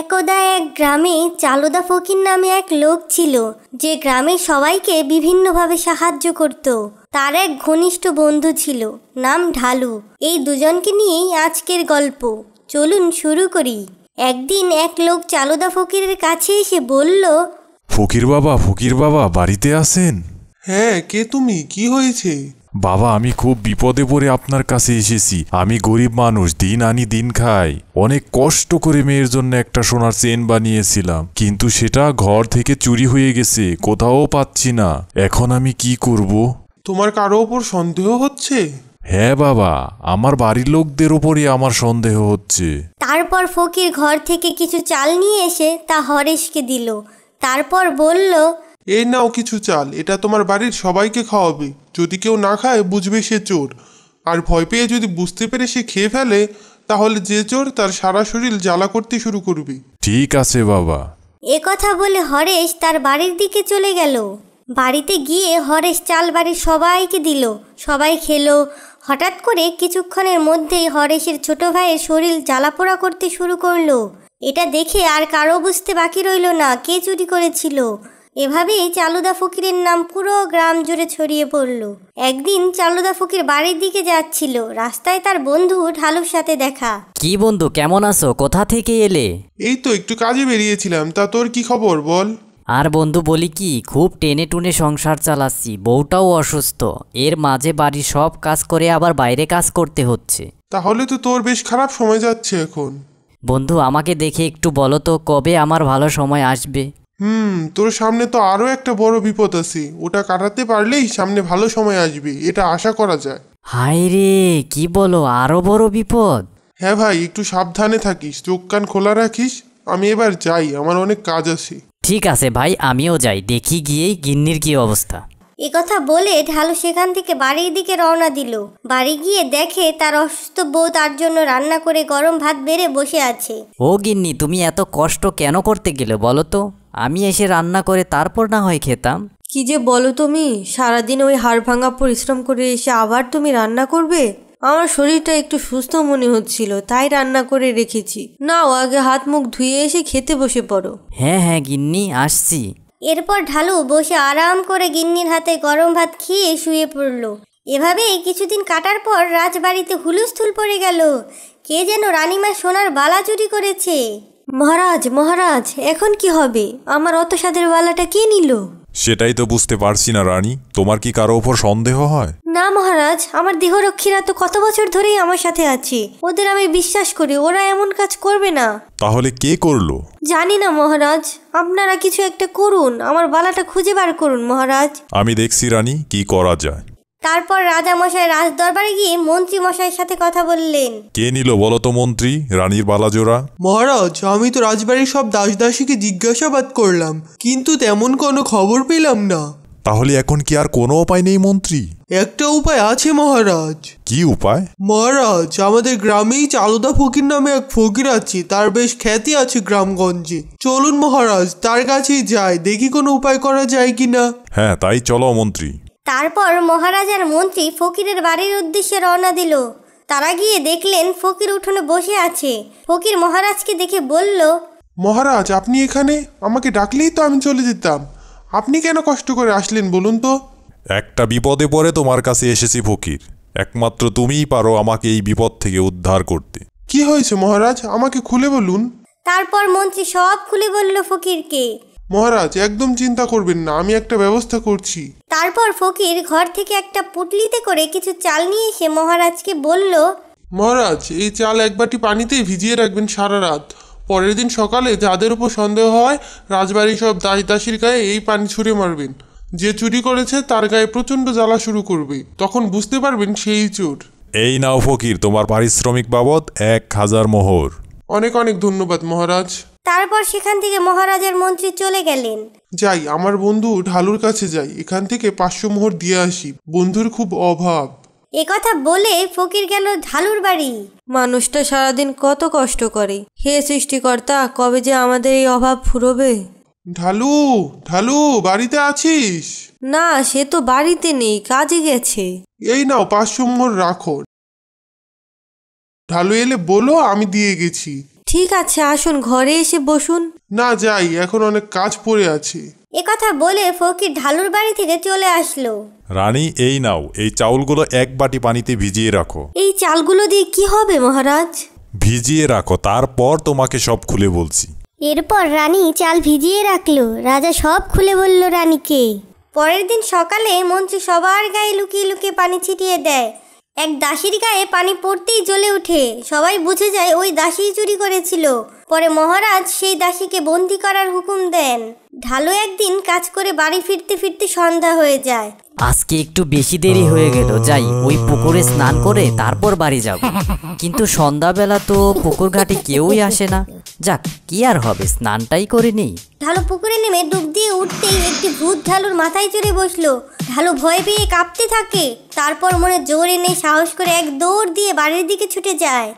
একদা এক গ্রামে চালুদা ফকির নামে এক লোক ছিল, যে গ্রামের সবাইকে বিভিন্নভাবে সাহায্য করত। তার এক ঘনিষ্ঠ বন্ধু ছিল, নাম ঢালু। এই দুজনকে নিয়েই আজকের গল্প। চলুন শুরু করি। একদিন এক লোক চালুদা ফকিরের কাছে এসে বলল, ফকির বাবা বাড়িতে আছেন? হ্যাঁ, কে তুমি? কি হয়েছে? বাবা, আমি খুব বিপদে পড়ে আপনার কাছে এসেছি। আমি গরিব মানুষ, দিন আনি দিন খাই। অনেক কষ্ট করে মেয়ের জন্য একটা সোনার চেন বানিয়েছিলাম, কিন্তু সেটা ঘর থেকে চুরি হয়ে গেছে, কোথাও পাচ্ছি না। এখন আমি কি করব? তোমার কারো ওপর সন্দেহ হচ্ছে? হ্যাঁ বাবা, আমার বাড়ির লোকদের উপরই আমার সন্দেহ হচ্ছে। তারপর ফকির ঘর থেকে কিছু চাল নিয়ে এসে তা হরেশকে দিল। তারপর বলল, এই নাও কিছু চাল, এটা তোমার বাড়ির সবাইকে খাওয়াবে। যদি কেউ না খায় বুঝবে সে চোর, আর ভয় পেয়ে যদি বুঝতে পেরে সে খেয়ে ফেলে, তাহলে যে চোর তার সারা শরীর জ্বালা করতে শুরু করবে। ঠিক আছে বাবা। এ কথা বলে হরেশ তার বাড়ির দিকে চলে গেল। বাড়িতে গিয়ে হরেশ চাল বাড়ির সবাইকে দিল। সবাই খেলো। হঠাৎ করে কিছুক্ষণের মধ্যেই হরেশের ছোট ভাইয়ের শরীর জ্বালাপোড়া করতে শুরু করলো। এটা দেখে আর কারো বুঝতে বাকি রইল না কে চুরি করেছিল। এভাবেই চালুদা ফকিরের নাম পুরো গ্রাম জুড়ে ছড়িয়ে পড়ল। একদিন চালুদা ফকির বাড়ির দিকে যাচ্ছিল। রাস্তায় তার বন্ধু ঢালুর সাথে দেখা। কি বন্ধু, কেমন আছো? কোথা থেকে এলে? এই তো একটু কাজে বেরিয়েছিলাম, তা তোর কি খবর বল? আর বন্ধু বলি কি, খুব টেনে টুনে সংসার চালাচ্ছি, বউটাও অসুস্থ। এর মাঝে বাড়ির সব কাজ করে আবার বাইরে কাজ করতে হচ্ছে। তাহলে তো তোর বেশ খারাপ সময় যাচ্ছে এখন। বন্ধু, আমাকে দেখে একটু বলো তো, কবে আমার ভালো সময় আসবে? তোর সামনে তো আরো একটা বড় বিপদ আছে, ওটা কাটাতে পারলেই সামনে ভালো সময় আসবে, এটা আশা করা যায়। হায় রে, কি বলো, আরো বড় বিপদ? হ্যাঁ ভাই, একটু সাবধানে থাকিস, চোখ কান খোলা রাখিস। আমি এবার যাই, আমার অনেক কাজ আছে। ঠিক আছে ভাই, আমিও যাই, দেখি গিয়েই গিন্নির কি অবস্থা। এ কথা বলে ঢালু সেখান থেকে বাড়ির দিকে রওনা দিল। বাড়ি গিয়ে দেখে তার অসুস্থ বউ তার জন্য রান্না করে গরম ভাত বেড়ে বসে আছে। ও গিন্নি, তুমি এত কষ্ট কেন করতে গেলে বলো তো? আমি এসে রান্না করে তারপর না হয় খেতাম। কি যে বলো তুমি, সারাদিন ওই হাড় ভাঙা পরিশ্রম করে এসে আবার তুমি রান্না করবে? আমার শরীরটা একটু সুস্থ মনে হচ্ছিল, তাই রান্না করে রেখেছি। নাও আগে হাত মুখ ধুয়ে এসে খেতে বসে পড়ো। হ্যাঁ গিন্নি, আসছি। এরপর ঢালু বসে আরাম করে গিন্নির হাতে গরম ভাত খেয়ে শুয়ে পড়ল। এভাবেই কিছুদিন কাটার পর রাজবাড়িতে হুলস্থুল পড়ে গেল। কে যেন রানীমার সোনার বালা চুরি করেছে। মহারাজ এখন কি হবে? আমার অত স্বাদের বালাটা কে নিল? সেটাই তো বুঝতে পারছি না রানী, তোমার কি কারো ওপর সন্দেহ হয়? না মহারাজ, আমার দেহরক্ষীরা তো কত বছর ধরেই আমার সাথে আছে। ওদের আমি বিশ্বাস করি, ওরা এমন কাজ করবে না। তাহলে কে করলো? জানি না মহারাজ, আপনারা কিছু একটা করুন, আমার বালাটা খুঁজে বার করুন মহারাজ। আমি দেখছি রানী, কি করা যায়। তারপর রাজামশাই রাজদরবারে গিয়ে মন্ত্রী মশাইয়ের সাথে কথা বললেন। কে নিল বলো তো মন্ত্রী, রানীর বালাজোড়া? মহারাজ, আমি তো রাজবাড়ির সব দাসদাসীকে জিজ্ঞাসাবাদ করলাম, কিন্তু তেমন কোনো খবর পেলাম না। তাহলে এখন কি আর কোনো উপায় নেই মন্ত্রী? একটা উপায় আছে মহারাজ। কি উপায়? মহারাজ, আমাদের গ্রামেই চালুদা ফকির নামে এক ফকির আছে, তার বেশ খ্যাতি আছে গ্রামগঞ্জে। চলুন মহারাজ, তার কাছেই যাই, দেখি কোনো উপায় করা যায় কিনা। হ্যাঁ, তাই চলো মন্ত্রী। তারপর মহারাজ আর মন্ত্রী ফকিরের বাড়ির উদ্দেশ্যে রওনা দিল। তারা গিয়ে দেখলেন ফকির উঠোনে বসে আছে। ফকির মহারাজকে দেখে বলল, মহারাজ, আপনি এখানে? আমাকে ডাকলেই তো আমি চলে যেতাম। আপনি কেন কষ্ট করে আসলেন বলুন তো? একটা বিপদে পড়ে তোমার কাছে এসেছি ফকির। একমাত্র তুমিই পারো আমাকে এই বিপদ থেকে উদ্ধার করতে। কি হয়েছে মহারাজ, আমাকে খুলে বলুন। তারপর মন্ত্রী সব খুলে বলল ফকিরকে। মহারাজ, একদম চিন্তা করবেন না, আমি একটা ব্যবস্থা করছি। তারপর ফকির ঘর থেকে একটা পুটলিতে করে কিছু চাল নিয়ে এসে মহারাজকে বলল, মহারাজ, এই চাল এক বাটি পানিতেই ভিজিয়ে রাখবেন সারা রাত। পরের দিন সকালে যাদের উপর সন্দেহ হয় রাজবাড়ির সব দাসীর গায়ে এই পানি ছুঁড়ে মারবেন। যে চুরি করেছে তার গায়ে প্রচণ্ড জ্বালা শুরু করবে, তখন বুঝতে পারবেন সেই চোর। এই নাও ফকির, তোমার পারিশ্রমিক বাবদ 1000 মোহর। অনেক অনেক ধন্যবাদ মহারাজ। তারপর সেখান থেকে মহারাজের মন্ত্রী চলে গেলেন। যাই, আমার বন্ধু ঢালুর কাছে যাই, এখান থেকে 500 মোহর দিয়ে আসি, বন্ধুর খুব অভাব। এ কথা বলে ফকির গেল ঢালুর বাড়ি। মানুষটা সারাদিন কত কষ্ট করে। হে সৃষ্টিকর্তা, কবে যে আমাদের এই অভাব ফুরোবে? ঢালু বাড়িতে আছিস? না, সে তো বাড়িতে নেই, কাজে গেছে। এই নাও 500 মোহর রাখো। ঢালু এলে বলো আমি দিয়ে গেছি। ঠিক আছে, আসুন ঘরে এসে বসুন। না যাই, এখন অনেক কাজ পড়ে আছে। একথা বলে ফকির ঢালুর বাড়ি থেকে চলে আসলো। রানী, এই নাও, এই চাউলগুলো এক বাটি পানিতে ভিজিয়ে রাখো। এই চালগুলো দিয়ে কি হবে মহারাজ? ভিজিয়ে রাখো, তারপর তোমাকে সব খুলে বলছি। এরপর রানী চাল ভিজিয়ে রাখলো। রাজা সব খুলে বলল রানীকে। পরের দিন সকালে মন্ত্রী সবার গায়ে লুকিয়ে লুকিয়ে পানি ছিটিয়ে দেয়। এক দাসীর গায়ে পানি পড়তেই জ্বলে ওঠে। সবাই বুঝে যায় ওই দাসী চুরি করেছিল। পরে মহারাজ সেই দাসীকে বন্দি করার হুকুম দেন। ঢালু একদিন কাজ করে বাড়ি ফিরতে ফিরতে সন্ধ্যা হয়ে যায়। আজকে একটু বেশি দেরি হয়ে গেল, যাই ওই পুকুরে স্নান করে তারপর বাড়ি যাব। কিন্তু সন্ধ্যাবেলা তো পুকুর ঘাটে কেউই আসে না। যাক, কি আর হবে, স্নানটাই করে নেই। ঢালু পুকুরে নেমে ডুব দিয়ে উঠতেই একটি ভূত ঢালুর মাথায় চড়ে বসলো। ঢালু ভয় পেয়ে কাঁপতে থাকে। তারপর মনে জোর এনে সাহস করে এক দৌড় দিয়ে বাড়ির দিকে ছুটে যায়।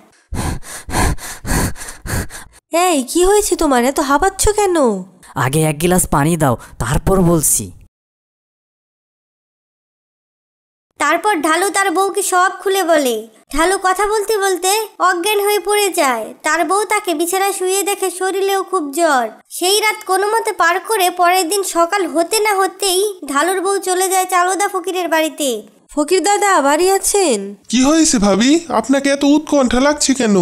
এই কি হয়েছে তোমার, এত হাঁপাচ্ছ কেন? আগে এক গ্লাস পানি দাও, তারপর বলছি। তারপর ঢালু তার বউকে সব খুলে বলে। ঢালু কথা বলতে বলতে অজ্ঞান হয়ে পড়ে যায়। তার বউ তাকে বিছানায় শুয়ে দেখে শরীরেও খুব জ্বর। সেই রাত কোনো মতে পার করে পরের দিন সকাল হতে না হতেই ঢালুর বউ চলে যায় চালুদা ফকিরের বাড়িতে। ফকির দাদা বাড়ি আছেন? কি হয়েছে ভাবি, আপনাকে এত উৎকণ্ঠা লাগছে কেন?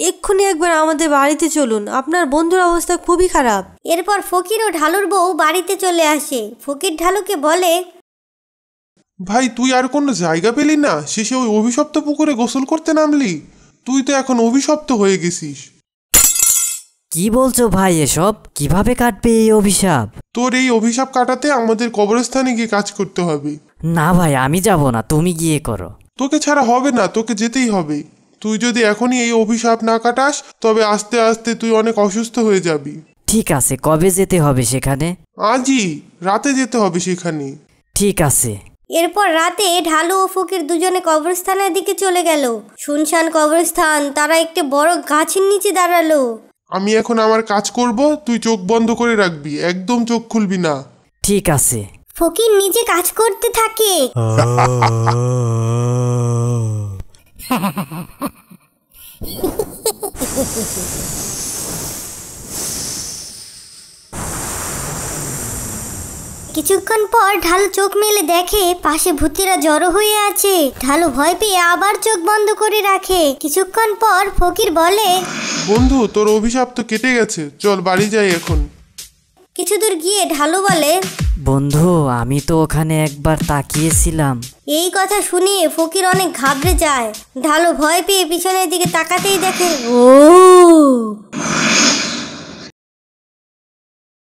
এক্ষুনি একবার আমাদের বাড়িতে চলুন, আপনার বন্ধুর অবস্থা খুবই খারাপ। এরপর ফকির ও ঢালুর বউ বাড়িতে চলে আসে। ফকির ঢালুকে বলে, ভাই তুই আর কোনো জায়গা পেলি না, শেষে ওই অভিশপ্ত পুকুরে গোসল করতে নামলি। তুই তো এখন অভিশপ্ত হয়ে গেছিস। কি বলছো ভাই, এসব কিভাবে কাটবে এই অভিশাপ? তোর এই অভিশাপ কাটাতে আমাদের কবরস্থানে গিয়ে কাজ করতে হবে। না ভাই, আমি যাব না, তুমি গিয়ে করো। তোকে ছাড়া হবে না, তোকে যেতেই হবে। তুই যদি এখনই এই অভিশাপ না কাটাস তবে আস্তে আস্তে তুই অনেক অসুস্থ হয়ে যাবি। ঠিক আছে, কবে যেতে হবে সেখানে? আজই রাতে যেতে হবে সেখানে। ঠিক আছে। এরপর রাতে ঢালু ও ফকির দুজনে কবরস্থানের দিকে চলে গেল। শুনশান কবরস্থান। তারা একটি বড় গাছের নিচে দাঁড়ালো। আমি এখন আমার কাজ করব, তুই চোখ বন্ধ করে রাখবি, একদম চোখ খুলবি না। ঠিক আছে। ফকির নিজে কাজ করতে থাকে। কিছুক্ষণ পর ঢালু চোখ মেলে দেখে পাশে ভূতেরা জড়ো হয়ে আছে। ঢালু ভয় পেয়ে আবার চোখ বন্ধ করে রাখে। কিছুক্ষণ পর ফকির বলে, বন্ধু, তোর অভিশাপ তো কেটে গেছে, চল বাড়ি যাই এখন। কিছু দূর গিয়ে ঢালু বলে, বন্ধু, আমি তো ওখানে একবার তাকিয়েছিলাম। এই কথা শুনে ফকির অনেক ঘাবড়ে যায়। ঢালু ভয় পেয়ে পিছনের দিকে তাকাতেই দেখে, ও